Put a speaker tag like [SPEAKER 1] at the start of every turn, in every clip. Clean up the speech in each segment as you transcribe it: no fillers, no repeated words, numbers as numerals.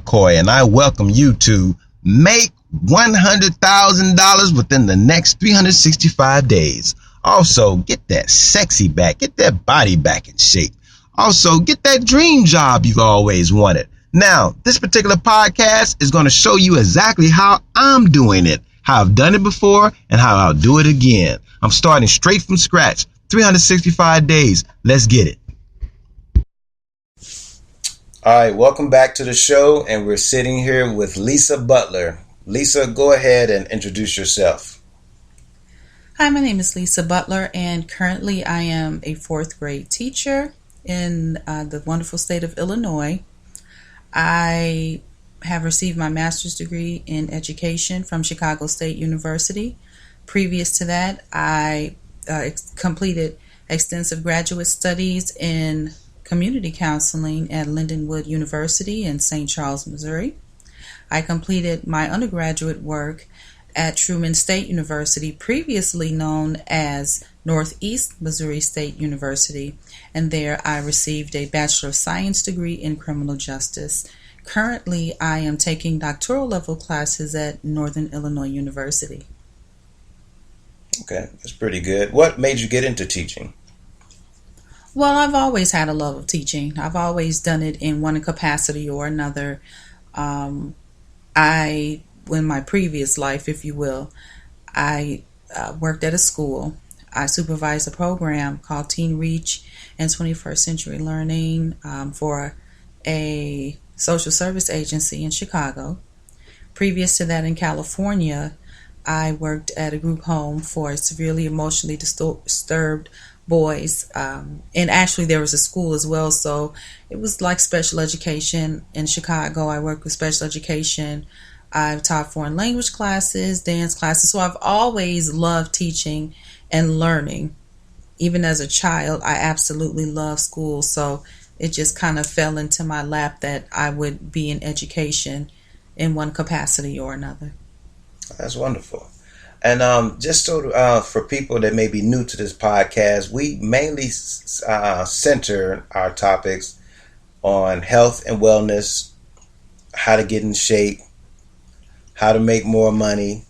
[SPEAKER 1] McCoy, and I welcome you to make $100,000 within the next 365 days. Also, get that sexy back, get that body back in shape. Also, get that dream job you've always wanted. Now, this particular podcast is going to show you exactly how I'm doing it, how I've done it before, and how I'll do it again. I'm starting straight from scratch, 365 days. Let's get it. All right, welcome back to the show, and we're sitting here with Lisa Butler. Lisa, go ahead and introduce yourself.
[SPEAKER 2] Hi, my name is Lisa Butler, and currently I am a fourth grade teacher in the wonderful state of Illinois. I have received my master's degree in education from Chicago State University. Previous to that, I completed extensive graduate studies in community counseling at Lindenwood University in St. Charles, Missouri. I completed my undergraduate work at Truman State University, previously known as Northeast Missouri State University, and there I received a Bachelor of Science degree in criminal justice. Currently, I am taking doctoral level classes at Northern Illinois University.
[SPEAKER 1] Okay, that's pretty good. What made you get into teaching?
[SPEAKER 2] Well, I've always had a love of teaching. I've always done it in one capacity or another. In my previous life, if you will, I worked at a school. I supervised a program called Teen Reach and 21st Century Learning for a social service agency in Chicago. Previous to that, in California, I worked at a group home for severely emotionally disturbed boys, and actually there was a school as well, so it was like special education in Chicago. I worked with special education. I've taught foreign language classes, dance classes, so I've always loved teaching and learning. Even as a child, I absolutely loved school, so it just kind of fell into my lap that I would be in education in one capacity or another.
[SPEAKER 1] That's wonderful. And just so for people that may be new to this podcast, we mainly center our topics on health and wellness, how to get in shape, how to make more money,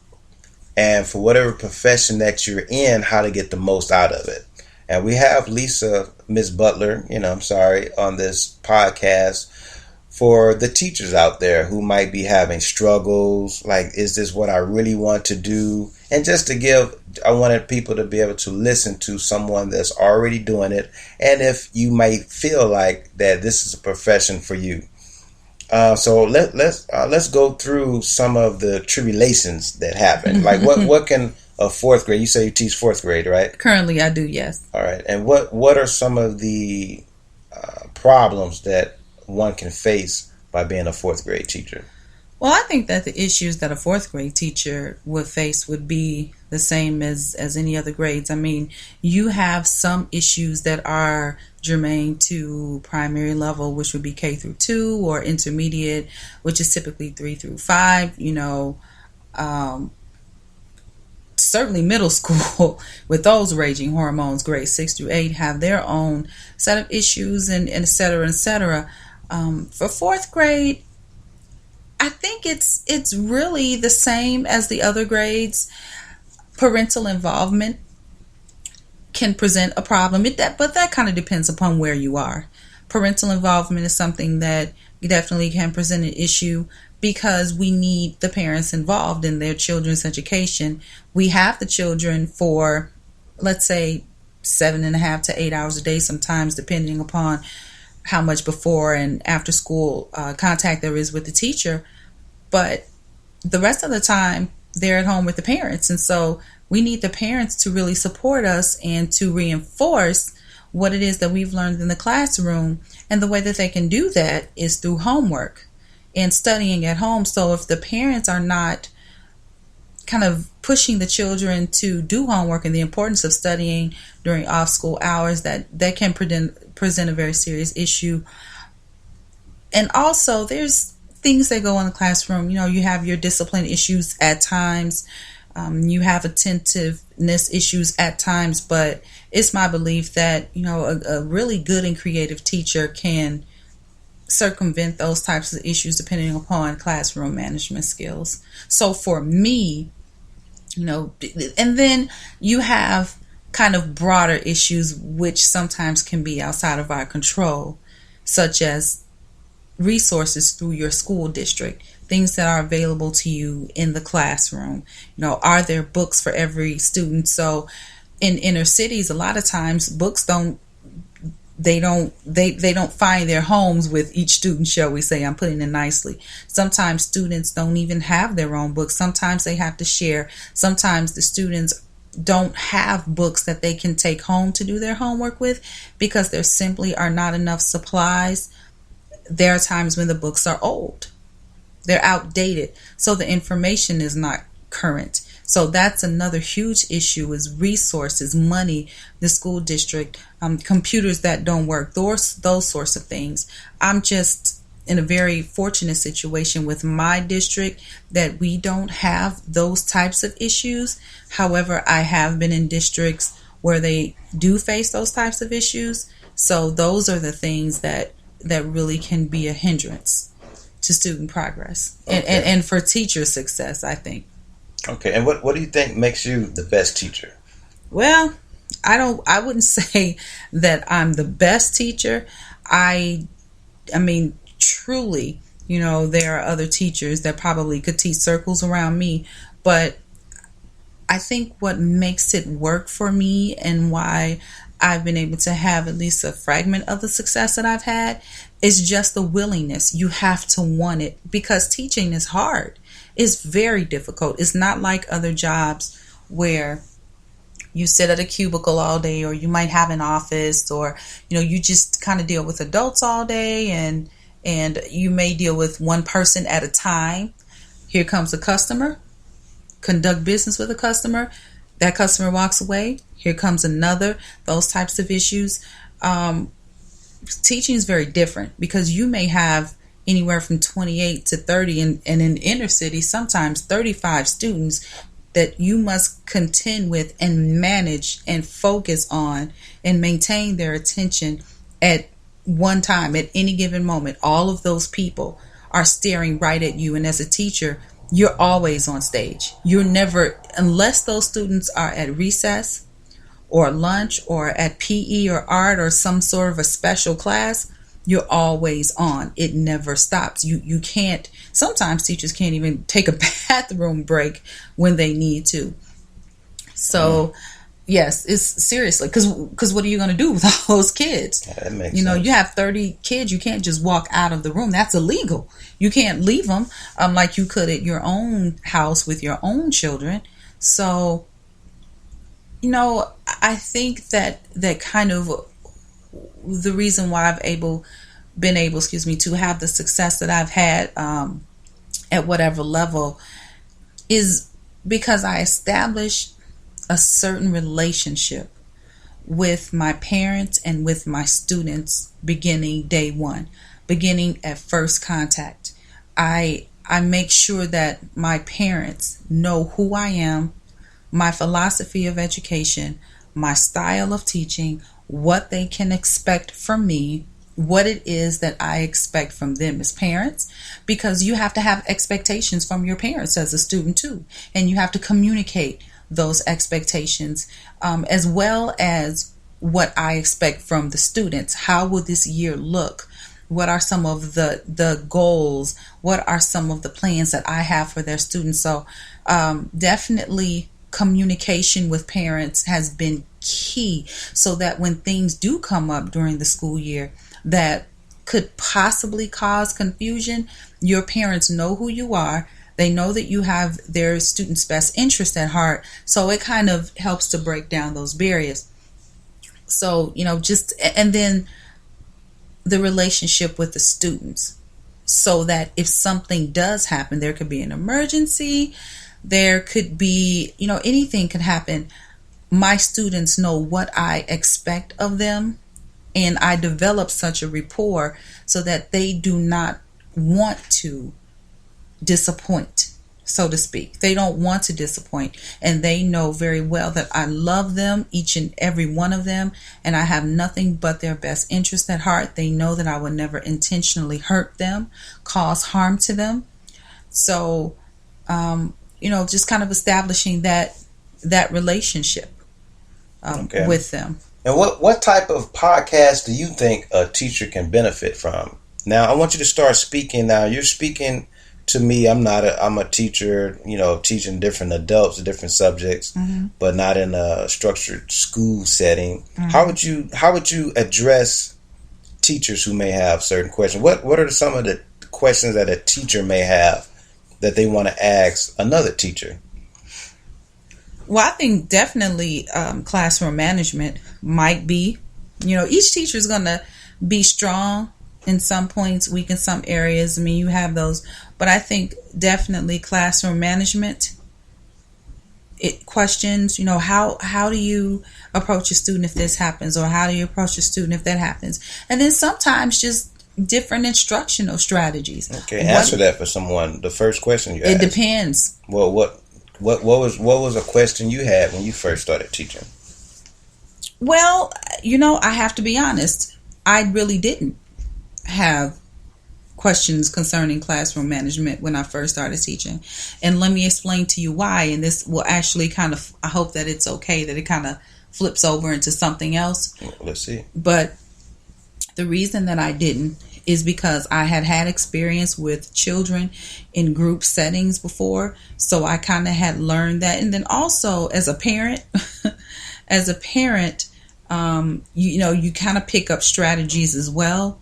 [SPEAKER 1] and for whatever profession that you're in, how to get the most out of it. And we have Lisa, Ms. Butler, on this podcast for the teachers out there who might be having struggles, like, is this what I really want to do? And just I wanted people to be able to listen to someone that's already doing it, and if you might feel like that this is a profession for you. So let's go through some of the tribulations that happen. Like what can a fourth grade? You say you teach fourth grade, right?
[SPEAKER 2] Currently, I do, yes.
[SPEAKER 1] All right, and what are some of the problems that one can face by being a fourth grade teacher?
[SPEAKER 2] Well, I think that the issues that a fourth grade teacher would face would be the same as any other grades. I mean, you have some issues that are germane to primary level, which would be K through 2, or intermediate, which is typically 3 through 5. Certainly middle school with those raging hormones, grades 6 through 8, have their own set of issues and et cetera, et cetera. For fourth grade, I think it's really the same as the other grades. Parental involvement can present a problem, but that kind of depends upon where you are. Parental involvement is something that definitely can present an issue because we need the parents involved in their children's education. We have the children for, let's say, 7.5 to 8 hours a day, sometimes depending upon how much before and after school contact there is with the teacher, but the rest of the time they're at home with the parents, and so we need the parents to really support us and to reinforce what it is that we've learned in the classroom, and the way that they can do that is through homework and studying at home. So if the parents are not kind of pushing the children to do homework and the importance of studying during off-school hours, that can present a very serious issue. And also, there's things that go on in the classroom. You have your discipline issues at times. You have attentiveness issues at times, but it's my belief that, a really good and creative teacher can circumvent those types of issues depending upon classroom management skills. So for me, and then you have kind of broader issues which sometimes can be outside of our control, such as resources through your school district, things that are available to you in the classroom. Are there books for every student? So in inner cities, a lot of times books don't find their homes with each student, shall we say. I'm putting it nicely. Sometimes students don't even have their own books. Sometimes they have to share. Sometimes the students don't have books that they can take home to do their homework with because there simply are not enough supplies. There are times when the books are old. They're outdated. So the information is not current. So that's another huge issue, is resources, money, the school district, computers that don't work, those sorts of things. I'm just in a very fortunate situation with my district that we don't have those types of issues. However, I have been in districts where they do face those types of issues. So those are the things that really can be a hindrance to student progress and for teacher success, I think.
[SPEAKER 1] Okay, and what do you think makes you the best teacher?
[SPEAKER 2] Well, I wouldn't say that I'm the best teacher. I mean, truly, there are other teachers that probably could teach circles around me, but I think what makes it work for me and why I've been able to have at least a fragment of the success that I've had is just the willingness. You have to want it, because teaching is hard. It's very difficult. It's not like other jobs where you sit at a cubicle all day, or you might have an office, or you just kind of deal with adults all day, and you may deal with one person at a time. Here comes a customer, conduct business with a customer. That customer walks away. Here comes another. Those types of issues. Teaching is very different because you may have anywhere from 28 to 30, and in inner city, sometimes 35 students that you must contend with and manage and focus on and maintain their attention at one time, at any given moment. All of those people are staring right at you. And as a teacher, you're always on stage. You're never, unless those students are at recess or lunch or at PE or art or some sort of a special class, you're always on. It never stops. You can't, sometimes teachers can't even take a bathroom break when they need to. So yes, it's seriously, because what are you going to do with all those kids?
[SPEAKER 1] Yeah, that makes sense.
[SPEAKER 2] You have 30 kids. You can't just walk out of the room. That's illegal. You can't leave them like you could at your own house with your own children. So, I think that kind of the reason why I've been able to have the success that I've had at whatever level is because I established a certain relationship with my parents and with my students beginning day one, beginning at first contact. I make sure that my parents know who I am, my philosophy of education, my style of teaching, what they can expect from me, what it is that I expect from them as parents, because you have to have expectations from your parents as a student too, and you have to communicate those expectations as well as what I expect from the students. How will this year look? What are some of the goals? What are some of the plans that I have for their students? So definitely communication with parents has been key, so that when things do come up during the school year that could possibly cause confusion, your parents know who you are. They know that you have their students' best interest at heart. So it kind of helps to break down those barriers. So, and then the relationship with the students, so that if something does happen, there could be an emergency, there could be, anything could happen. My students know what I expect of them, and I develop such a rapport so that they do not want to disappoint. so to speak. They don't want to disappoint, and they know very well that I love them, each and every one of them, and I have nothing but their best interest at heart. They know that I would never intentionally hurt them, cause harm to them. So, just kind of establishing that relationship with them.
[SPEAKER 1] And what type of podcast do you think a teacher can benefit from? Now, I want you to start speaking. Now, you're speaking to me. I'm a teacher, teaching different adults, different subjects, but not in a structured school setting. How would you address teachers who may have certain questions? What are some of the questions that a teacher may have that they want to ask another teacher?
[SPEAKER 2] Well, I think definitely classroom management might be. Each teacher is going to be strong in some points, weak in some areas. I mean, you have those. But I think definitely classroom management, it questions, how do you approach a student if this happens? Or how do you approach a student if that happens? And then sometimes just different instructional strategies.
[SPEAKER 1] Okay, answer that for someone. The first question you asked.
[SPEAKER 2] It depends.
[SPEAKER 1] Well, what was a question you had when you first started teaching?
[SPEAKER 2] Well, I have to be honest. I really didn't have questions concerning classroom management when I first started teaching. And let me explain to you why. And this will actually I hope that it's okay that it kind of flips over into something else.
[SPEAKER 1] Let's see.
[SPEAKER 2] But the reason that I didn't is because I had experience with children in group settings before. So I kind of had learned that. And then also as a parent, you kind of pick up strategies as well.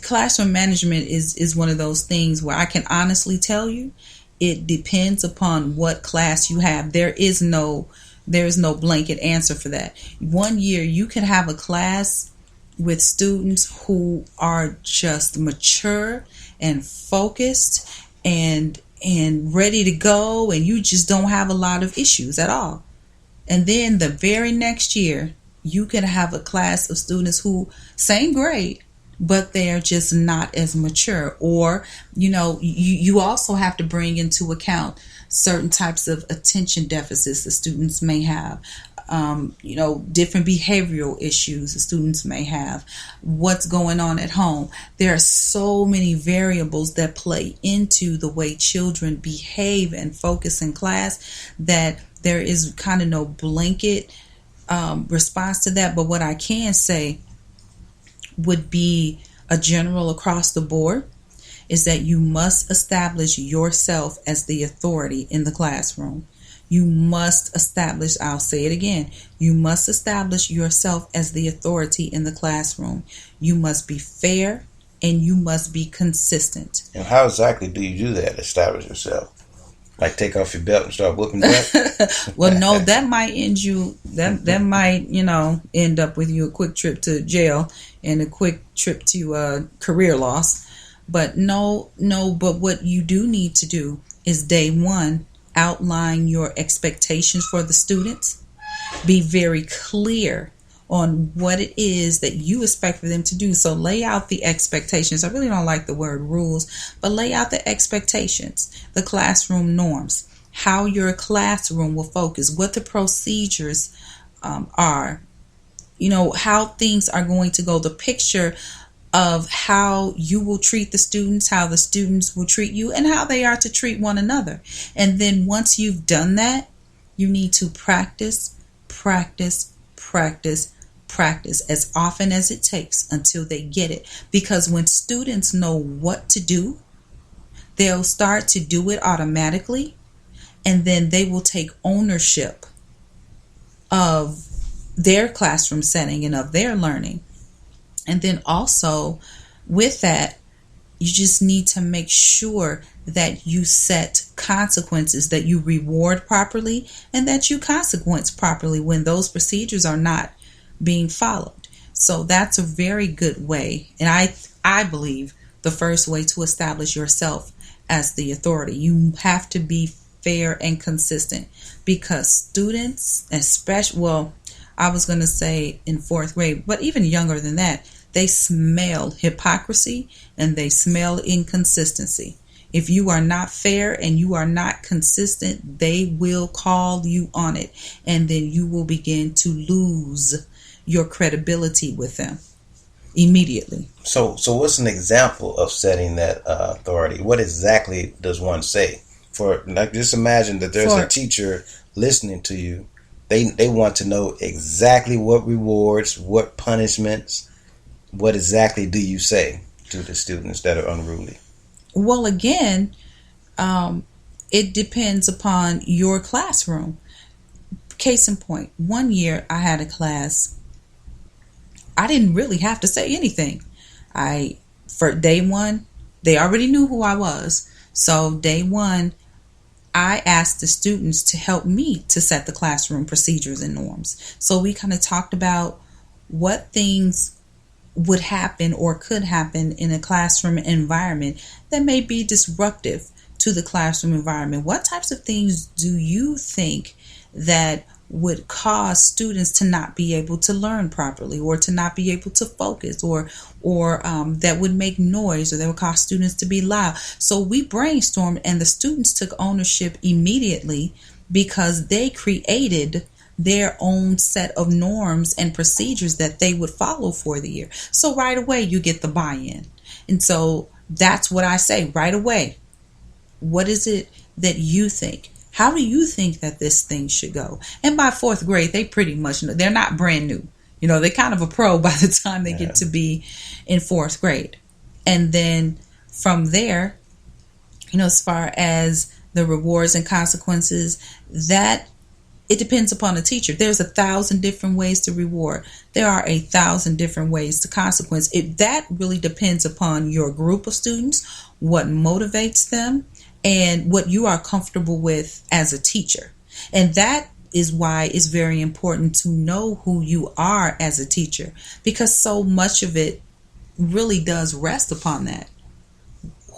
[SPEAKER 2] Classroom management is one of those things where I can honestly tell you it depends upon what class you have. There is no blanket answer for that. One year you could have a class with students who are just mature and focused and ready to go, and you just don't have a lot of issues at all. And then the very next year you could have a class of students who same grade, but they're just not as mature. Or, you also have to bring into account certain types of attention deficits the students may have, different behavioral issues the students may have, what's going on at home. There are so many variables that play into the way children behave and focus in class that there is kind of no blanket response to that. But what I can say would be a general across the board is that you must establish yourself as the authority in the classroom. You must establish, I'll say it again, you must establish yourself as the authority in the classroom. You must be fair and you must be consistent.
[SPEAKER 1] And how exactly do you do that, establish yourself? Like take off your belt and start whooping butt?
[SPEAKER 2] Well, no, that might end you, that might, end up with you a quick trip to jail and a quick trip to career loss. But but what you do need to do is day one, outline your expectations for the students. Be very clear on what it is that you expect for them to do. So lay out the expectations. I really don't like the word rules, but lay out the expectations, the classroom norms, how your classroom will focus, what the procedures are, how things are going to go, the picture of how you will treat the students, how the students will treat you, and how they are to treat one another. And then once you've done that, you need to practice as often as it takes until they get it. Because when students know what to do, they'll start to do it automatically, and then they will take ownership of their classroom setting and of their learning. And then also with that, you just need to make sure that you set consequences, that you reward properly, and that you consequence properly when those procedures are not being followed. So that's a very good way. And I believe the first way to establish yourself as the authority. You have to be fair and consistent, because students, especially, I was going to say in fourth grade, but even younger than that, they smell hypocrisy and they smell inconsistency. If you are not fair and you are not consistent, they will call you on it. And then you will begin to lose your credibility with them immediately.
[SPEAKER 1] So what's an example of setting that authority? What exactly does one say? For like, just imagine that there's a teacher listening to you. They want to know exactly what rewards, what punishments, what exactly do you say to the students that are unruly?
[SPEAKER 2] Well, again, it depends upon your classroom. Case in point, one year I had a class. I didn't really have to say anything. For day one, they already knew who I was. So day one, I asked the students to help me to set the classroom procedures and norms. So we kind of talked about what things would happen or could happen in a classroom environment that may be disruptive to the classroom environment. What types of things do you think that would cause students to not be able to learn properly, or to not be able to focus, or that would make noise, or that would cause students to be loud? So we brainstormed, and the students took ownership immediately because they created their own set of norms and procedures that they would follow for the year. So right away you get the buy-in. And so that's what I say right away. What is it that you think? How do you think that this thing should go? And by fourth grade, they pretty much know. They're not brand new. They're kind of a pro by the time they get to be in fourth grade. And then from there, as far as the rewards and consequences, that it depends upon the teacher. There's 1,000 different ways to reward. There are 1,000 different ways to consequence. That really depends upon your group of students, what motivates them, and what you are comfortable with as a teacher. And that is why it's very important to know who you are as a teacher, because so much of it really does rest upon that.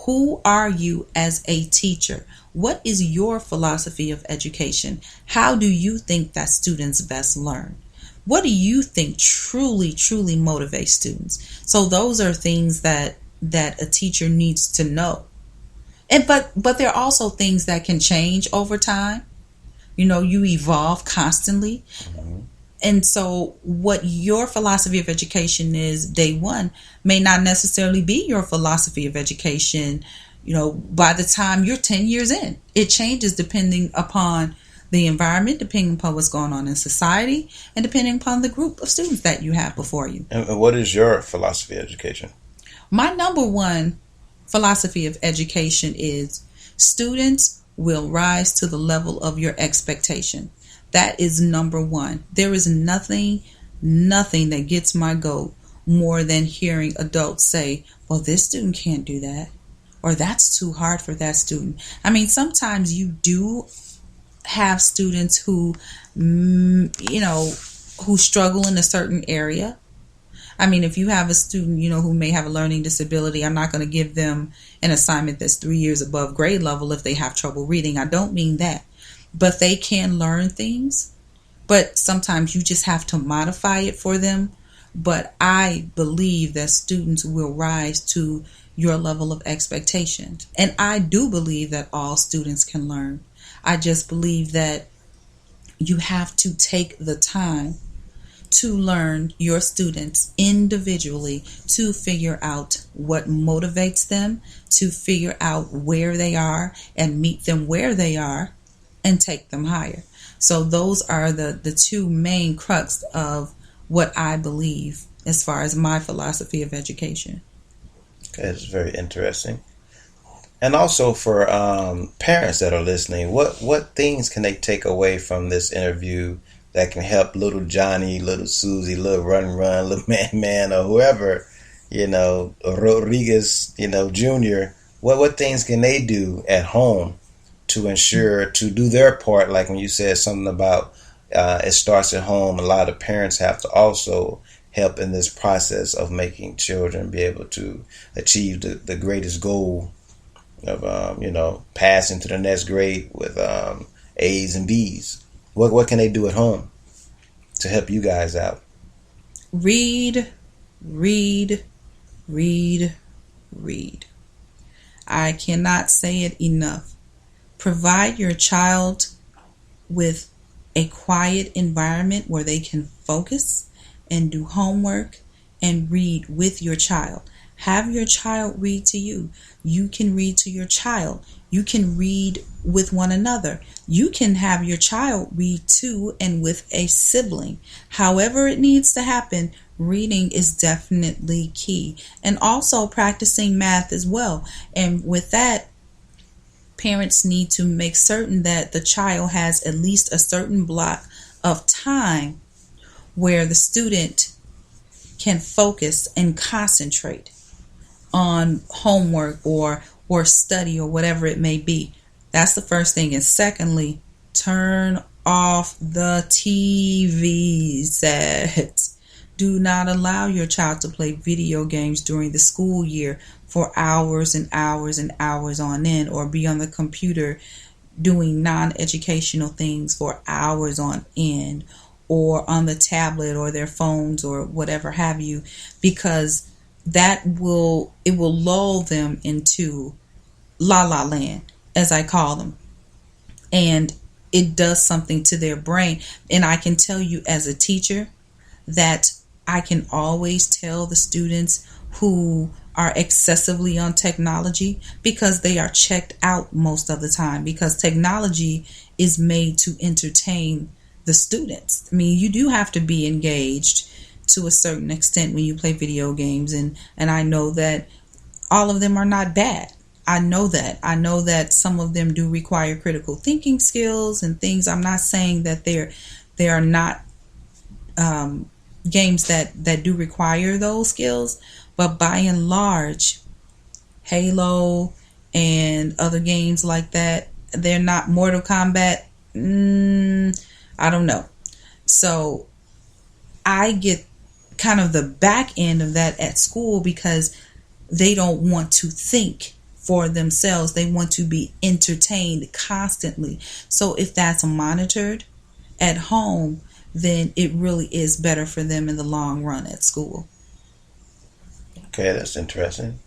[SPEAKER 2] Who are you as a teacher? What is your philosophy of education? How do you think that students best learn? What do you think truly motivates students? So those are things that a teacher needs to know. But there are also things that can change over time. You evolve constantly. Mm-hmm. And so what your philosophy of education is day one may not necessarily be your philosophy of education, by the time you're 10 years in. It changes depending upon the environment, depending upon what's going on in society, and depending upon the group of students that you have before you.
[SPEAKER 1] And what is your philosophy of education?
[SPEAKER 2] My number one philosophy of education is students will rise to the level of your expectation. That is number one. There is nothing that gets my goat more than hearing adults say, well, this student can't do that, or that's too hard for that student. I mean, sometimes you do have students who struggle in a certain area. I mean, if you have a student, who may have a learning disability, I'm not going to give them an assignment that's 3 years above grade level if they have trouble reading. I don't mean that. But they can learn things. But sometimes you just have to modify it for them. But I believe that students will rise to your level of expectations. And I do believe that all students can learn. I just believe that you have to take the time to learn your students individually, to figure out what motivates them, to figure out where they are and meet them where they are and take them higher. So those are the two main crux of what I believe as far as my philosophy of education.
[SPEAKER 1] Okay, it's very interesting. And also for parents that are listening, what things can they take away from this interview that can help little Johnny, little Susie, little Run, little Man, or whoever, Rodriguez, Jr. What things can they do at home to ensure to do their part? Like when you said something about it starts at home, a lot of parents have to also help in this process of making children be able to achieve the greatest goal of passing to the next grade with A's and B's. What can they do at home to help you guys out? Read.
[SPEAKER 2] I cannot say it enough. Provide your child with a quiet environment where they can focus and do homework and read with your child. Have your child read to you. You can read to your child. You can read with one another. You can have your child read to and with a sibling. However it needs to happen, reading is definitely key. And also practicing math as well. And with that, parents need to make certain that the child has at least a certain block of time where the student can focus and concentrate on homework or study or whatever it may be. That's the first thing. And secondly, turn off the TV sets. Do not allow your child to play video games during the school year for hours and hours and hours on end, or be on the computer doing non-educational things for hours on end, or on the tablet or their phones or whatever have you, because it will lull them into la la land, as I call them, and it does something to their brain. And I can tell you as a teacher that I can always tell the students who are excessively on technology, because they are checked out most of the time, because technology is made to entertain the students. I mean, you do have to be engaged to a certain extent when you play video games, and I know that all of them are not bad. I know that some of them do require critical thinking skills and things. I'm not saying that they are not games that do require those skills, but by and large, Halo and other games like that, they're not. Mortal Kombat, I don't know. So I get kind of the back end of that at school, because they don't want to think for themselves. They want to be entertained constantly. So if that's monitored at home, then it really is better for them in the long run at school.
[SPEAKER 1] Okay, that's interesting.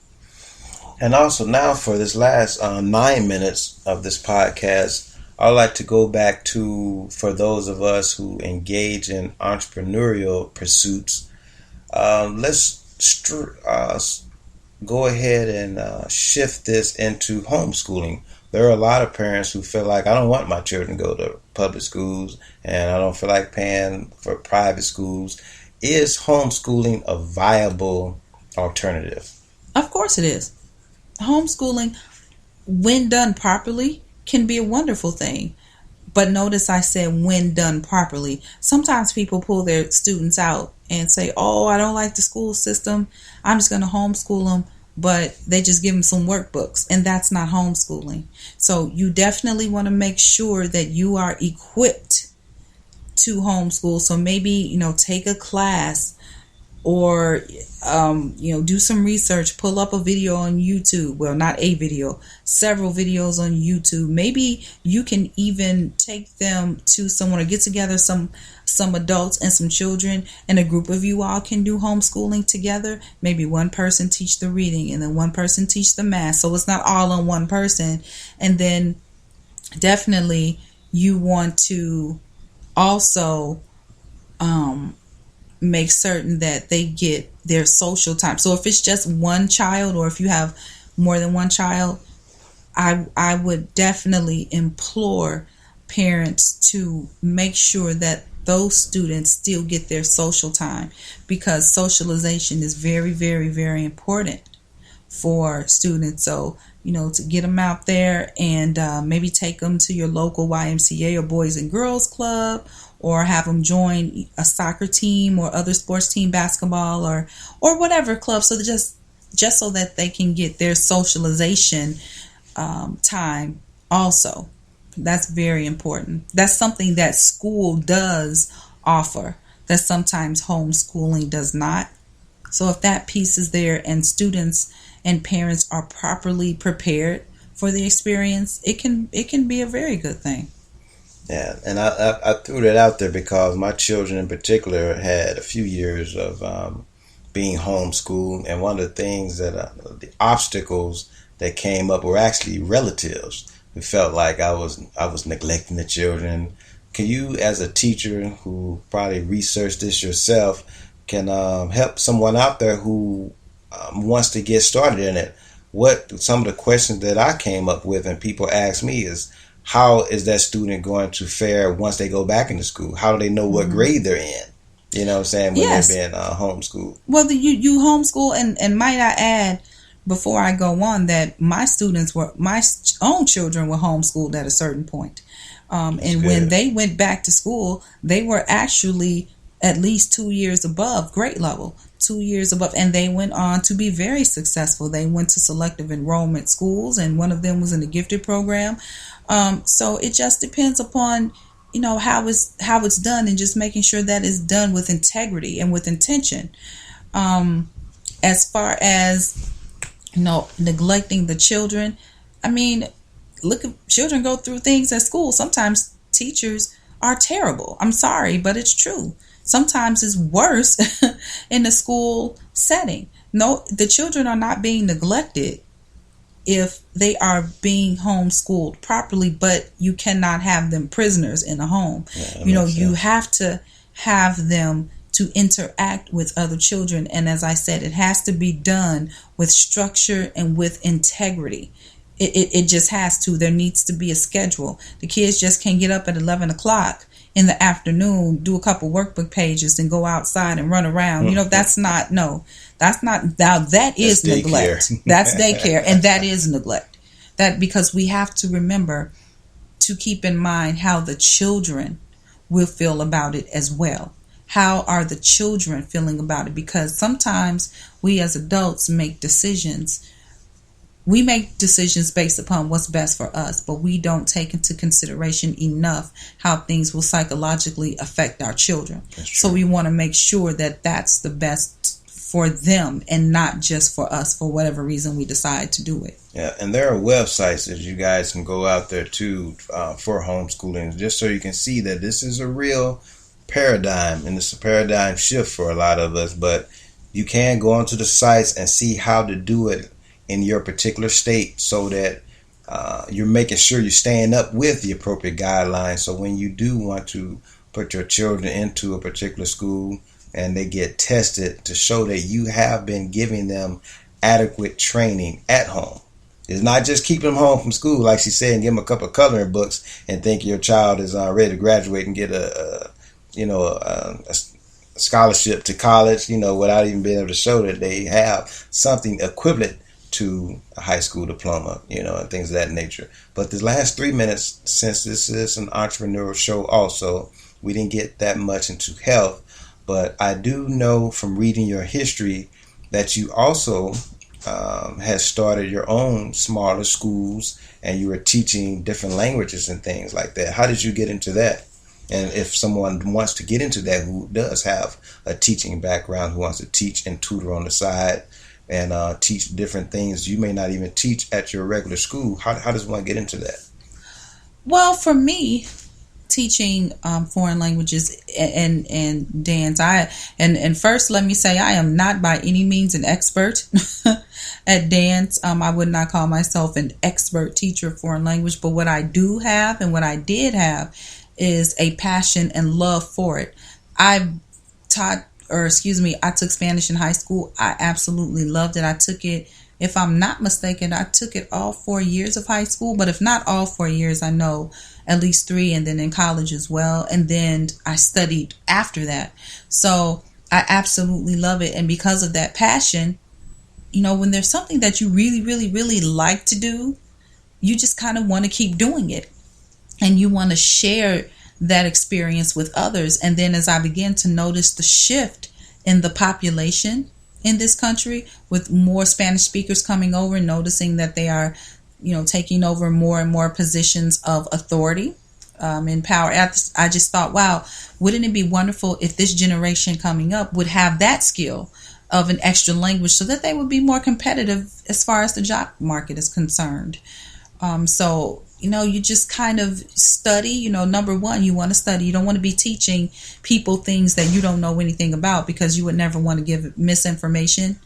[SPEAKER 1] And also now for this last 9 minutes of this podcast, I'd like to go back to, for those of us who engage in entrepreneurial pursuits, let's go ahead and shift this into homeschooling. There are a lot of parents who feel like, I don't want my children to go to public schools, and I don't feel like paying for private schools. Is homeschooling a viable alternative?
[SPEAKER 2] Of course it is. Homeschooling, when done properly, can be a wonderful thing. But notice I said when done properly. Sometimes people pull their students out and say, oh, I don't like the school system, I'm just going to homeschool them. But they just give them some workbooks, and that's not homeschooling. So you definitely want to make sure that you are equipped to homeschool. So maybe, take a class, or do some research, pull up a video on YouTube. Well, not a video, several videos on YouTube. Maybe you can even take them to someone, or get together some adults and some children, and a group of you all can do homeschooling together. Maybe one person teach the reading, and then one person teach the math, so it's not all on one person. And then definitely you want to also make certain that they get their social time. So if it's just one child, or if you have more than one child, I would definitely implore parents to make sure that those students still get their social time, because socialization is very, very, very important for students. So, to get them out there and maybe take them to your local YMCA or Boys and Girls Club, or have them join a soccer team or other sports team, basketball or whatever club. So just so that they can get their socialization time also. That's very important. That's something that school does offer that sometimes homeschooling does not. So if that piece is there and students and parents are properly prepared for the experience, it can be a very good thing.
[SPEAKER 1] Yeah, and I threw that out there because my children in particular had a few years of being homeschooled, and one of the things that the obstacles that came up were actually relatives who felt like I was neglecting the children. Can you, as a teacher who probably researched this yourself, can help someone out there who wants to get started in it? What some of the questions that I came up with and people ask me is, how is that student going to fare once they go back into school? How do they know what grade they're in? You know what I'm saying? When
[SPEAKER 2] Yes.
[SPEAKER 1] they're being homeschooled.
[SPEAKER 2] Well, you homeschool, and might I add, before I go on, that my own children were homeschooled at a certain point. And
[SPEAKER 1] good.
[SPEAKER 2] when they went back to school, they were actually at least 2 years above grade level, 2 years above, and they went on to be very successful. They went to selective enrollment schools, and one of them was in the gifted program. So it just depends upon, how it's done, and just making sure that it's done with integrity and with intention. As far as neglecting the children, I mean, look, children go through things at school. Sometimes teachers are terrible. I'm sorry, but it's true. Sometimes it's worse in the school setting. No, the children are not being neglected if they are being homeschooled properly, but you cannot have them prisoners in a home.
[SPEAKER 1] Yeah,
[SPEAKER 2] you have to have them to interact with other children. And as I said, it has to be done with structure and with integrity. It just has to. There needs to be a schedule. The kids just can't get up at 11 o'clock in the afternoon, do a couple workbook pages, and go outside and run around. That's not neglect. That's daycare, and that is neglect. That, because we have to remember to keep in mind how the children will feel about it as well. How are the children feeling about it? Because sometimes we as adults make decisions. We make decisions based upon what's best for us, but we don't take into consideration enough how things will psychologically affect our children. So we want to make sure that that's the best for them and not just for us, for whatever reason we decide to do it.
[SPEAKER 1] Yeah, and there are websites that you guys can go out there too for homeschooling, just so you can see that this is a real paradigm, and it's a paradigm shift for a lot of us. But you can go onto the sites and see how to do it in your particular state, so that you're making sure you're staying up with the appropriate guidelines. So when you do want to put your children into a particular school and they get tested, to show that you have been giving them adequate training at home. It's not just keeping them home from school, like she said, and give them a couple of coloring books and think your child is ready to graduate and get a scholarship to college, without even being able to show that they have something equivalent to a high school diploma, and things of that nature. But the last 3 minutes, since this is an entrepreneurial show also, we didn't get that much into health, but I do know from reading your history that you also had started your own smaller schools, and you were teaching different languages and things like that. How did you get into that? And if someone wants to get into that, who does have a teaching background, who wants to teach and tutor on the side, and teach different things you may not even teach at your regular school, how does one get into that?
[SPEAKER 2] Well, for me, teaching foreign languages and dance, and first let me say, I am not by any means an expert at dance. I would not call myself an expert teacher of foreign language, but what I do have, and what I did have, is a passion and love for it. I took Spanish in high school. I absolutely loved it. I took it, if I'm not mistaken, I took it all 4 years of high school, but if not all 4 years, I know at least 3, and then in college as well. And then I studied after that. So I absolutely love it. And because of that passion, when there's something that you really, really, really like to do, you just kind of want to keep doing it. And you want to share that experience with others. And then as I began to notice the shift in the population in this country, with more Spanish speakers coming over, and noticing that they are, taking over more and more positions of authority in power, I just thought, wow, wouldn't it be wonderful if this generation coming up would have that skill of an extra language, so that they would be more competitive as far as the job market is concerned. So you just kind of study. Number one, you want to study. You don't want to be teaching people things that you don't know anything about, because you would never want to give misinformation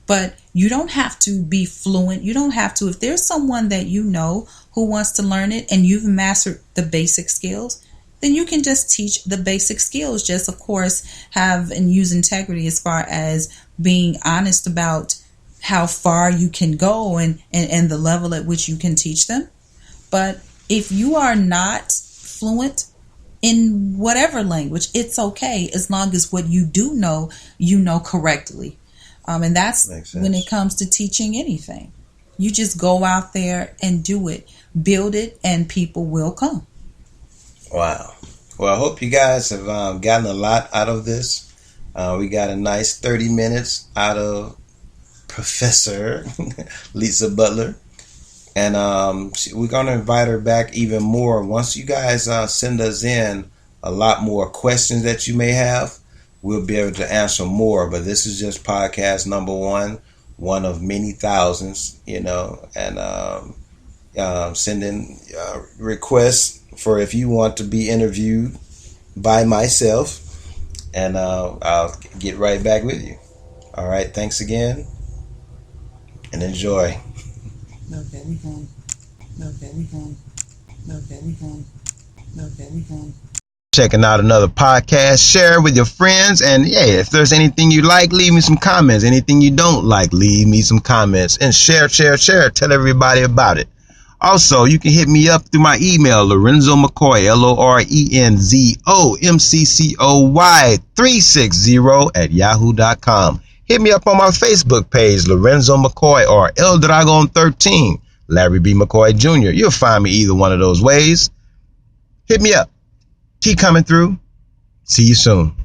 [SPEAKER 2] But you don't have to be fluent. You don't have to. If there's someone that you know who wants to learn it and you've mastered the basic skills, then you can just teach the basic skills. Just, of course, have and use integrity as far as being honest about how far you can go and the level at which you can teach them. But if you are not fluent in whatever language, it's okay as long as what you do know, you know correctly. And that's when it comes to teaching anything. You just go out there and do it, build it, and people will come.
[SPEAKER 1] Wow. Well, I hope you guys have gotten a lot out of this. We got a nice 30 minutes out of Professor Lisa Butler. And we're going to invite her back even more. Once you guys send us in a lot more questions that you may have, we'll be able to answer more. But this is just podcast number one of many thousands, and sending requests for if you want to be interviewed by myself, and I'll get right back with you. All right, thanks again, and enjoy. Checking out another podcast. Share with your friends, and if there's anything you like, leave me some comments. Anything you don't like, leave me some comments, and share. Tell everybody about it. Also, you can hit me up through my email, Lorenzo McCoy, LORENZOMCCOY 360 @yahoo.com. Hit me up on my Facebook page, Lorenzo McCoy, or El Dragon 13, Larry B. McCoy Jr. You'll find me either one of those ways. Hit me up. Keep coming through. See you soon.